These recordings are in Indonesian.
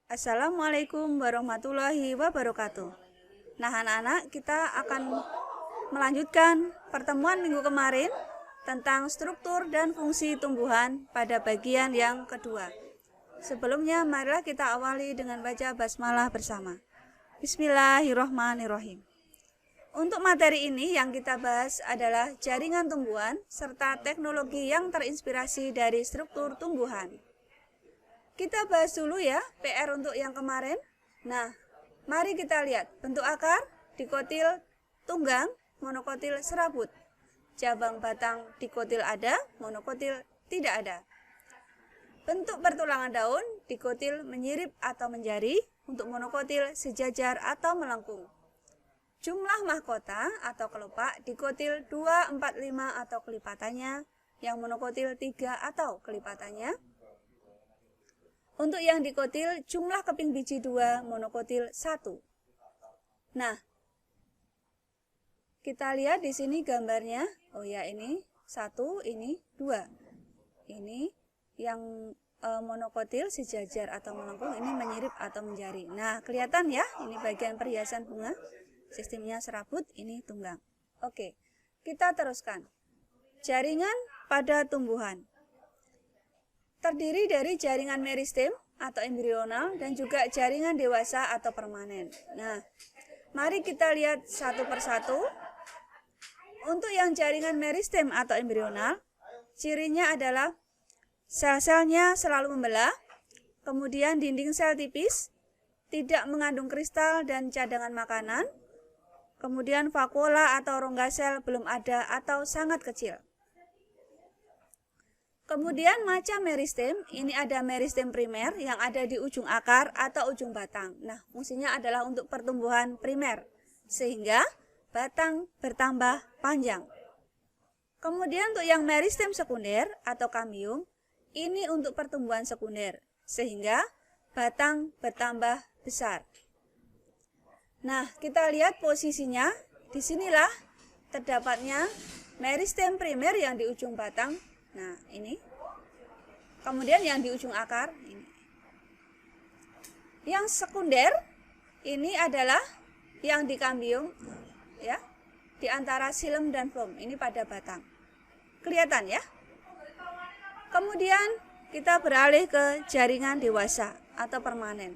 Assalamualaikum warahmatullahi wabarakatuh. Nah, anak-anak, kita akan melanjutkan pertemuan minggu kemarin tentang struktur dan fungsi tumbuhan pada bagian yang kedua. Sebelumnya, marilah kita awali dengan baca basmalah bersama. Bismillahirrahmanirrahim. Untuk materi ini yang kita bahas adalah jaringan tumbuhan serta teknologi yang terinspirasi dari struktur tumbuhan. Kita bahas dulu ya PR untuk yang kemarin. Nah, mari kita lihat bentuk akar, dikotil, tunggang, monokotil, serabut. Cabang batang dikotil ada, monokotil tidak ada. Bentuk pertulangan daun, dikotil menyirip atau menjari, untuk monokotil sejajar atau melengkung. Jumlah mahkota atau kelopak dikotil 2, 4, 5 atau kelipatannya, yang monokotil 3 atau kelipatannya. Untuk yang dikotil, jumlah keping biji 2, monokotil 1. Nah, kita lihat di sini gambarnya. Oh ya, ini 1, ini 2. Ini yang monokotil sejajar atau melengkung, ini menyirip atau menjari. Nah, kelihatan ya, ini bagian perhiasan bunga. Sistemnya serabut, ini tunggang. Oke, kita teruskan. Jaringan pada tumbuhan terdiri dari jaringan meristem atau embrional dan juga jaringan dewasa atau permanen. Nah, mari kita lihat satu persatu. Untuk yang jaringan meristem atau embrional, cirinya adalah sel-selnya selalu membelah, kemudian dinding sel tipis, tidak mengandung kristal dan cadangan makanan, kemudian vakuola atau rongga sel belum ada atau sangat kecil. Kemudian macam meristem, ini ada meristem primer yang ada di ujung akar atau ujung batang. Nah, fungsinya adalah untuk pertumbuhan primer, sehingga batang bertambah panjang. Kemudian untuk yang meristem sekunder atau kambium, ini untuk pertumbuhan sekunder, sehingga batang bertambah besar. Nah, kita lihat posisinya, disinilah terdapatnya meristem primer yang di ujung batang. Nah, ini. Kemudian yang di ujung akar ini. Yang sekunder ini adalah yang di kambium ya, di antara xilem dan floem. Ini pada batang. Kelihatan ya? Kemudian kita beralih ke jaringan dewasa atau permanen,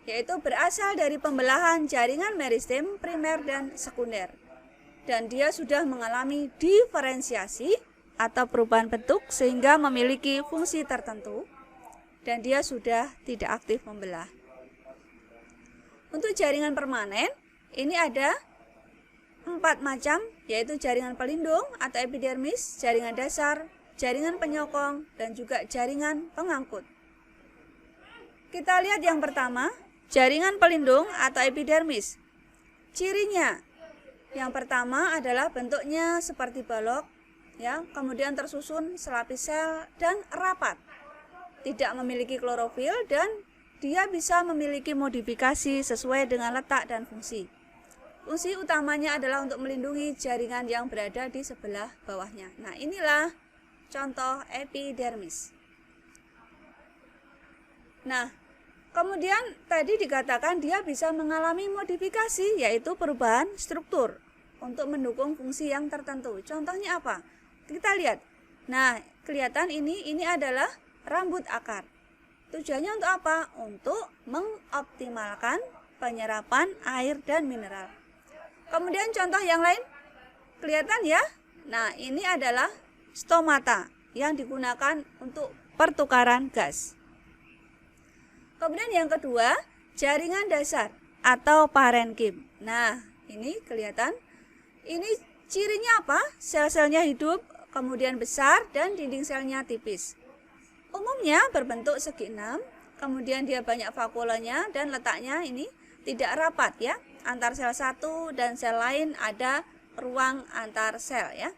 yaitu berasal dari pembelahan jaringan meristem primer dan sekunder. Dan dia sudah mengalami diferensiasi atau perubahan bentuk sehingga memiliki fungsi tertentu dan dia sudah tidak aktif membelah. Untuk jaringan permanen, ini ada 4 macam, yaitu jaringan pelindung atau epidermis, jaringan dasar, jaringan penyokong, dan juga jaringan pengangkut. Kita lihat yang pertama, jaringan pelindung atau epidermis. Cirinya, yang pertama adalah bentuknya seperti balok, ya, kemudian tersusun selapis sel dan rapat, tidak memiliki klorofil dan dia bisa memiliki modifikasi sesuai dengan letak dan fungsi. Fungsi utamanya adalah untuk melindungi jaringan yang berada di sebelah bawahnya. Nah, inilah contoh epidermis. Nah, kemudian tadi dikatakan dia bisa mengalami modifikasi, yaitu perubahan struktur untuk mendukung fungsi yang tertentu. Contohnya apa? Kita lihat. Nah, kelihatan ini adalah rambut akar. Tujuannya untuk apa? Untuk mengoptimalkan penyerapan air dan mineral. Kemudian contoh yang lain. Kelihatan ya? Nah, ini adalah stomata yang digunakan untuk pertukaran gas. Kemudian yang kedua, jaringan dasar atau parenkim. Nah, ini kelihatan. Ini cirinya apa? Sel-selnya hidup, kemudian besar, dan dinding selnya tipis. Umumnya berbentuk segi 6, kemudian dia banyak vakuolanya dan letaknya ini tidak rapat ya. Antar sel satu dan sel lain ada ruang antar sel ya.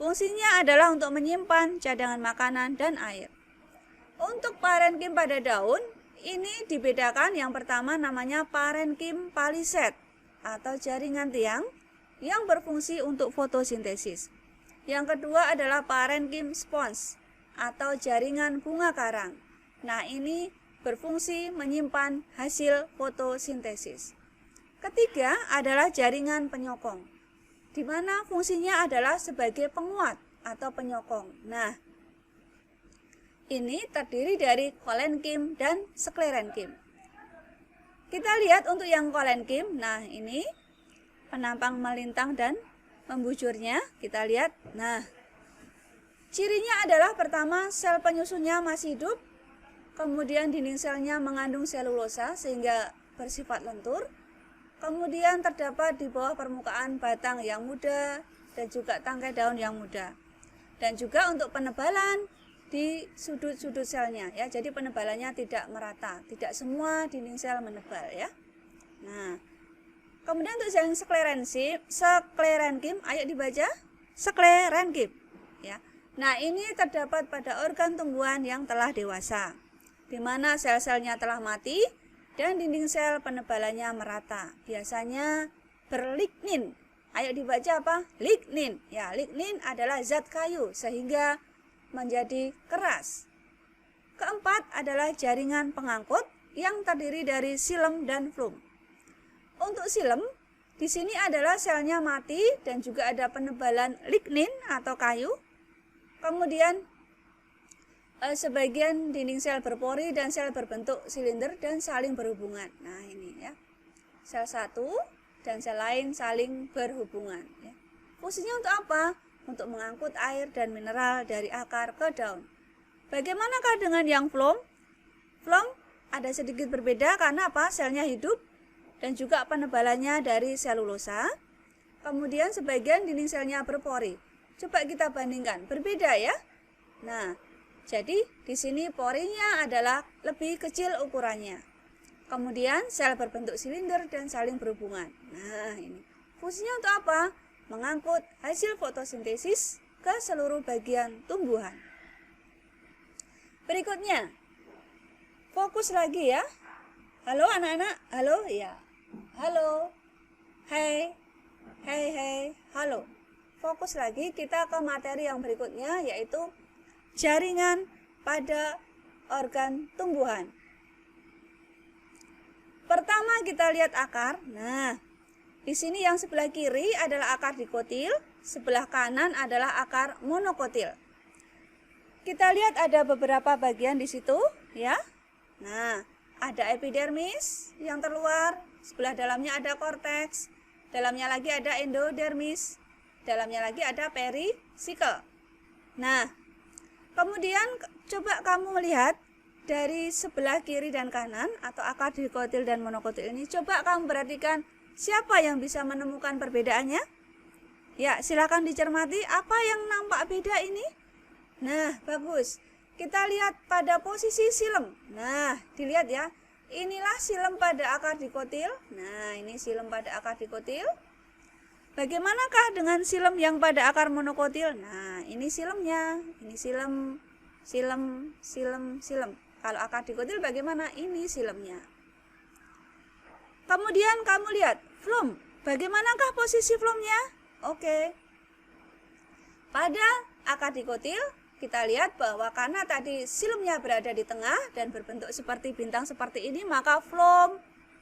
Fungsinya adalah untuk menyimpan cadangan makanan dan air. Untuk parenkim pada daun, ini dibedakan. Yang pertama namanya parenkim palisade atau jaringan tiang yang berfungsi untuk fotosintesis. Yang kedua adalah parenkim spons atau jaringan bunga karang. Nah, ini berfungsi menyimpan hasil fotosintesis. Ketiga adalah jaringan penyokong, di mana fungsinya adalah sebagai penguat atau penyokong. Nah, ini terdiri dari kolenkim dan sklerenkim. Kita lihat untuk yang kolenkim, nah ini penampang melintang dan membujurnya, kita lihat. Nah, cirinya adalah pertama sel penyusunnya masih hidup, kemudian dinding selnya mengandung selulosa sehingga bersifat lentur, kemudian terdapat di bawah permukaan batang yang muda dan juga tangkai daun yang muda. Dan juga untuk penebalan di sudut-sudut selnya ya. Jadi penebalannya tidak merata, tidak semua dinding sel menebal ya. Nah, kemudian untuk yang sklerenkim, ayo dibaca sklerenkim ya. Nah, ini terdapat pada organ tumbuhan yang telah dewasa, di mana sel-selnya telah mati dan dinding sel penebalannya merata. Biasanya berlignin. Ayo dibaca apa? Lignin. Ya, lignin adalah zat kayu sehingga menjadi keras. Keempat adalah jaringan pengangkut yang terdiri dari silem dan flum. Untuk silem, di sini adalah selnya mati dan juga ada penebalan lignin atau kayu. Kemudian sebagian dinding sel berpori dan sel berbentuk silinder dan saling berhubungan. Nah, ini ya. Sel satu dan sel lain saling berhubungan ya. Fungsinya untuk apa? Untuk mengangkut air dan mineral dari akar ke daun. Bagaimanakah dengan yang flum? Flum ada sedikit berbeda karena apa? Selnya hidup dan juga penebalannya dari selulosa. Kemudian sebagian dinding selnya berpori. Coba kita bandingkan, berbeda ya. Nah, jadi di sini porinya adalah lebih kecil ukurannya. Kemudian sel berbentuk silinder dan saling berhubungan. Nah, ini fungsinya untuk apa? Mengangkut hasil fotosintesis ke seluruh bagian tumbuhan. Berikutnya, fokus lagi ya. Halo anak-anak, halo ya. Halo, hai, halo. Fokus lagi, kita ke materi yang berikutnya yaitu jaringan pada organ tumbuhan. Pertama kita lihat akar. Nah, di sini yang sebelah kiri adalah akar dikotil, sebelah kanan adalah akar monokotil. Kita lihat ada beberapa bagian di situ, ya. Nah, ada epidermis yang terluar, sebelah dalamnya ada korteks, dalamnya lagi ada endodermis, dalamnya lagi ada perisikel. Nah, kemudian coba kamu melihat dari sebelah kiri dan kanan atau akar dikotil dan monokotil ini, coba kamu perhatikan siapa yang bisa menemukan perbedaannya? Ya, silakan dicermati apa yang nampak beda ini. Nah, bagus. Kita lihat pada posisi silem. Nah, dilihat ya. Inilah silem pada akar dikotil. Nah, ini silem pada akar dikotil. Bagaimanakah dengan silem yang pada akar monokotil? Nah, ini silemnya. Ini silem. Kalau akar dikotil bagaimana? Ini silemnya. Kemudian kamu lihat flum. Bagaimanakah posisi flumnya? Oke. Pada akar dikotil kita lihat bahwa karena tadi silemnya berada di tengah dan berbentuk seperti bintang seperti ini, maka flum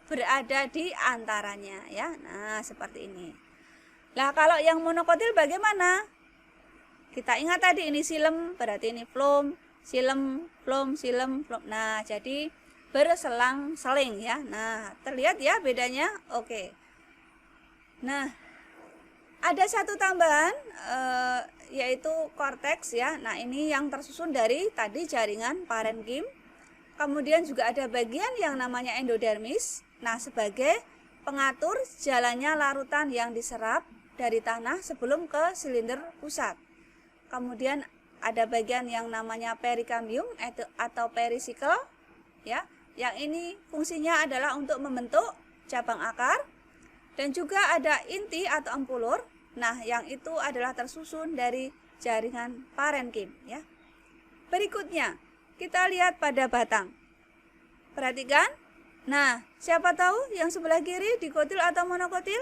berada di antaranya ya. Nah, seperti ini. Nah, kalau yang monokotil bagaimana? Kita ingat tadi ini silem, berarti ini flum, silem, flum. Nah, jadi berselang-seling ya. Nah, terlihat ya bedanya? Oke. Nah, ada satu tambahan yaitu korteks ya. Nah, ini yang tersusun dari tadi jaringan parenkim. Kemudian juga ada bagian yang namanya endodermis. Nah, sebagai pengatur jalannya larutan yang diserap dari tanah sebelum ke silinder pusat. Kemudian ada bagian yang namanya perikambium atau perisikel ya. Yang ini fungsinya adalah untuk membentuk cabang akar, dan juga ada inti atau ampulur. Nah, yang itu adalah tersusun dari jaringan parenkim ya. Berikutnya, kita lihat pada batang. Perhatikan. Nah, siapa tahu yang sebelah kiri dikotil atau monokotil?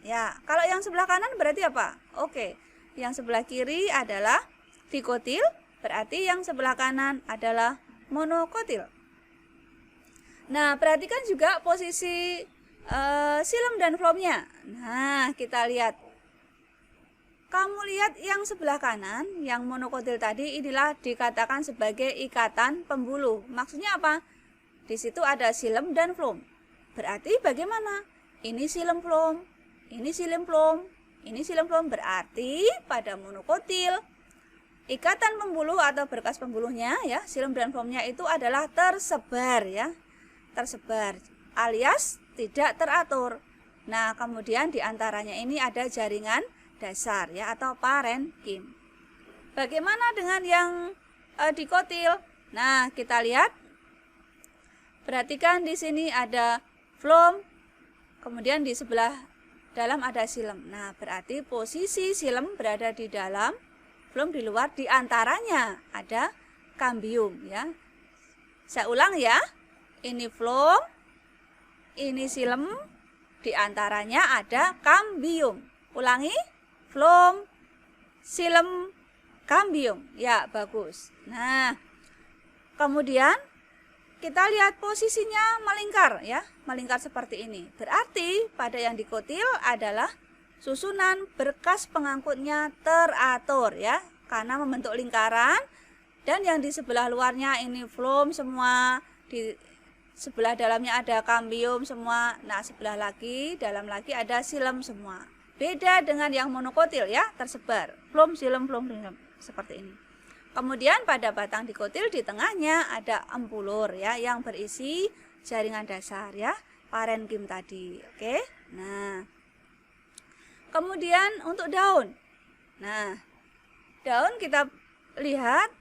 Ya, kalau yang sebelah kanan berarti apa? Oke, yang sebelah kiri adalah dikotil, berarti yang sebelah kanan adalah monokotil. Nah, perhatikan juga posisi silem dan flownya. Nah, kita lihat. Kamu lihat yang sebelah kanan, yang monokotil tadi, inilah dikatakan sebagai ikatan pembuluh. Maksudnya apa? Di situ ada silem dan floem. Berarti bagaimana? Ini silem floem, ini silem floem, ini silem floem. Berarti pada monokotil ikatan pembuluh atau berkas pembuluhnya ya, silem dan floemnya itu adalah tersebar ya. Tersebar alias tidak teratur. Nah, kemudian diantaranya ini ada jaringan dasar ya atau parenkim. Bagaimana dengan yang dikotil? Nah, kita lihat. Perhatikan di sini ada floem, kemudian di sebelah dalam ada silem. Nah, berarti posisi silem berada di dalam, floem di luar, di antaranya ada kambium ya. Saya ulang ya. Ini floem, ini silem, di antaranya ada kambium. Ulangi. Floem, silem, kambium. Ya, bagus. Nah, kemudian kita lihat posisinya melingkar ya, melingkar seperti ini. Berarti pada yang dikotil adalah susunan berkas pengangkutnya teratur ya, karena membentuk lingkaran. Dan yang di sebelah luarnya ini floem semua, di sebelah dalamnya ada kambium semua. Nah, sebelah lagi, dalam lagi ada silem semua. Beda dengan yang monokotil ya, tersebar. Floem, silem, seperti ini. Kemudian pada batang dikotil di tengahnya ada empulur ya, yang berisi jaringan dasar ya, parenkim tadi. Oke. Nah, kemudian untuk daun. Nah, daun kita lihat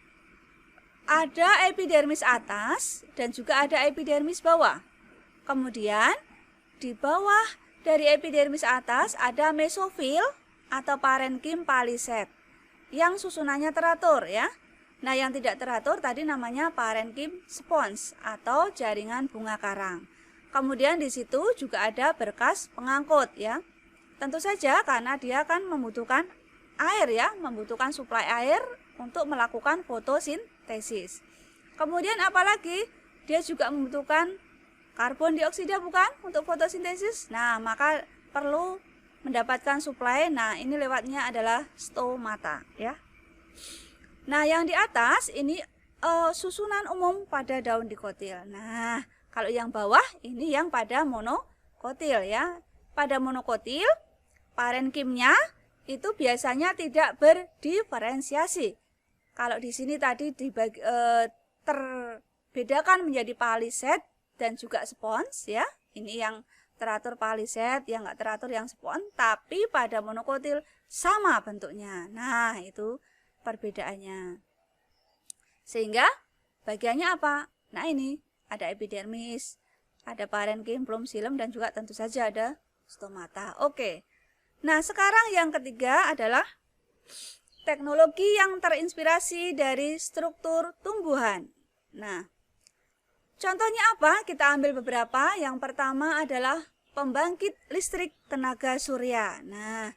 ada epidermis atas dan juga ada epidermis bawah. Kemudian di bawah dari epidermis atas ada mesofil atau parenkim palisade yang susunannya teratur ya. Nah, yang tidak teratur tadi namanya parenkim spons atau jaringan bunga karang. Kemudian di situ juga ada berkas pengangkut ya. Tentu saja karena dia akan membutuhkan air ya, membutuhkan suplai air untuk melakukan fotosintesis. Kemudian apalagi? Dia juga membutuhkan karbon dioksida bukan untuk fotosintesis. Nah, maka perlu mendapatkan suplai. Nah, ini lewatnya adalah stomata ya. Nah, yang di atas ini susunan umum pada daun dikotil. Nah, kalau yang bawah ini yang pada monokotil ya. Pada monokotil parenkimnya itu biasanya tidak berdiferensiasi. Kalau di sini tadi terbedakan menjadi palisade dan juga spons ya. Ini yang teratur palisade, yang enggak teratur yang spons, tapi pada monokotil sama bentuknya. Nah, itu perbedaannya. Sehingga bagiannya apa? Nah, ini ada epidermis, ada parenkim, floem, silem, dan juga tentu saja ada stomata. Oke. Nah, sekarang yang ketiga adalah teknologi yang terinspirasi dari struktur tumbuhan. Nah, contohnya apa? Kita ambil beberapa. Yang pertama adalah pembangkit listrik tenaga surya. Nah,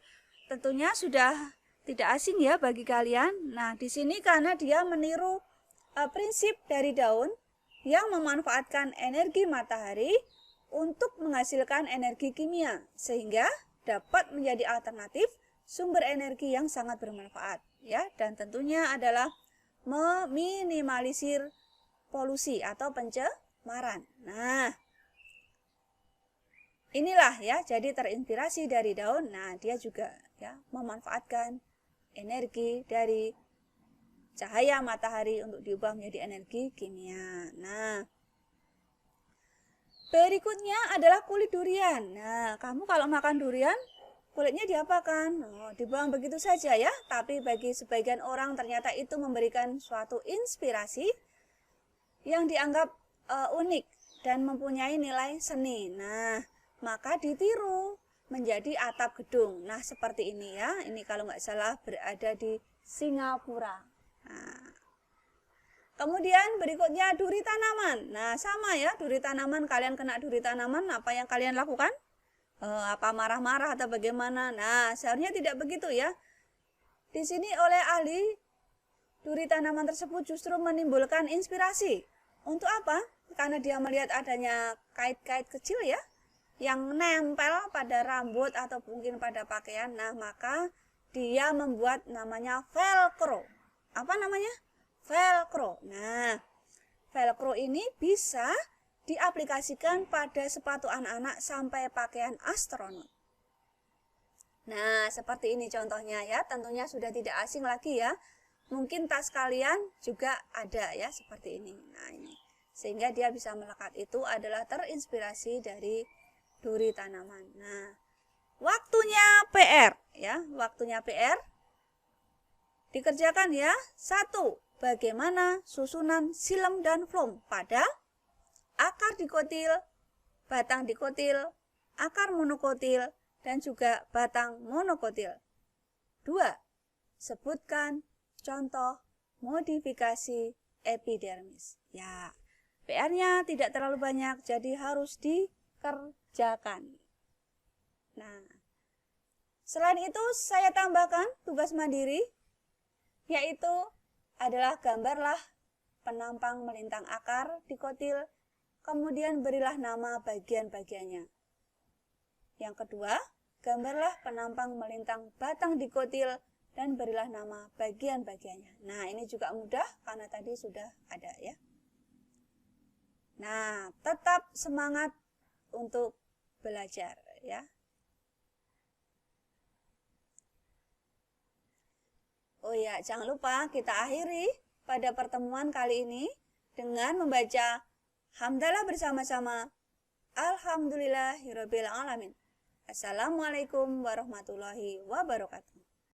tentunya sudah tidak asing ya bagi kalian. Nah, di sini karena dia meniru prinsip dari daun yang memanfaatkan energi matahari untuk menghasilkan energi kimia, sehingga dapat menjadi alternatif sumber energi yang sangat bermanfaat ya, dan tentunya adalah meminimalisir polusi atau pencemaran. Nah, inilah ya, jadi terinspirasi dari daun. Nah, dia juga ya memanfaatkan energi dari cahaya matahari untuk diubah menjadi energi kimia. Nah, berikutnya adalah kulit durian. Nah, kamu kalau makan durian, kulitnya diapakan? Oh, dibuang begitu saja ya. Tapi bagi sebagian orang ternyata itu memberikan suatu inspirasi yang dianggap unik dan mempunyai nilai seni. Nah, maka ditiru menjadi atap gedung. Nah, seperti ini ya. Ini kalau nggak salah berada di Singapura. Nah, kemudian berikutnya duri tanaman. Nah, sama ya, duri tanaman. Kalian kena duri tanaman, apa yang kalian lakukan? Apa marah-marah atau bagaimana? Nah, seharusnya tidak begitu ya. Di sini oleh ahli, duri tanaman tersebut justru menimbulkan inspirasi. Untuk apa? karena dia melihat adanya kait-kait kecil ya, yang nempel pada rambut atau mungkin pada pakaian. Nah, maka dia membuat namanya velcro. Apa namanya? Velcro. Nah, velcro ini bisa diaplikasikan pada sepatu anak-anak sampai pakaian astronot. Nah, seperti ini contohnya ya, tentunya sudah tidak asing lagi ya. Mungkin tas kalian juga ada ya, seperti ini. Nah, ini. Sehingga dia bisa melekat, itu adalah terinspirasi dari duri tanaman. Nah, waktunya PR ya, waktunya PR. Dikerjakan ya. 1. Bagaimana susunan xilem dan phloem pada akar dikotil, batang dikotil, akar monokotil, dan juga batang monokotil. 2. Sebutkan contoh modifikasi epidermis. Ya, PR-nya tidak terlalu banyak, jadi harus dikerjakan. Nah, selain itu saya tambahkan tugas mandiri, yaitu adalah gambarlah penampang melintang akar dikotil, kemudian berilah nama bagian-bagiannya. Yang kedua, gambarlah penampang melintang batang dikotil dan berilah nama bagian-bagiannya. Nah, ini juga mudah karena tadi sudah ada ya. Nah, tetap semangat untuk belajar ya. Oh ya, jangan lupa kita akhiri pada pertemuan kali ini dengan membaca hamdalah bersama-sama. Alhamdulillahirabbil alamin. Assalamualaikum warahmatullahi wabarakatuh.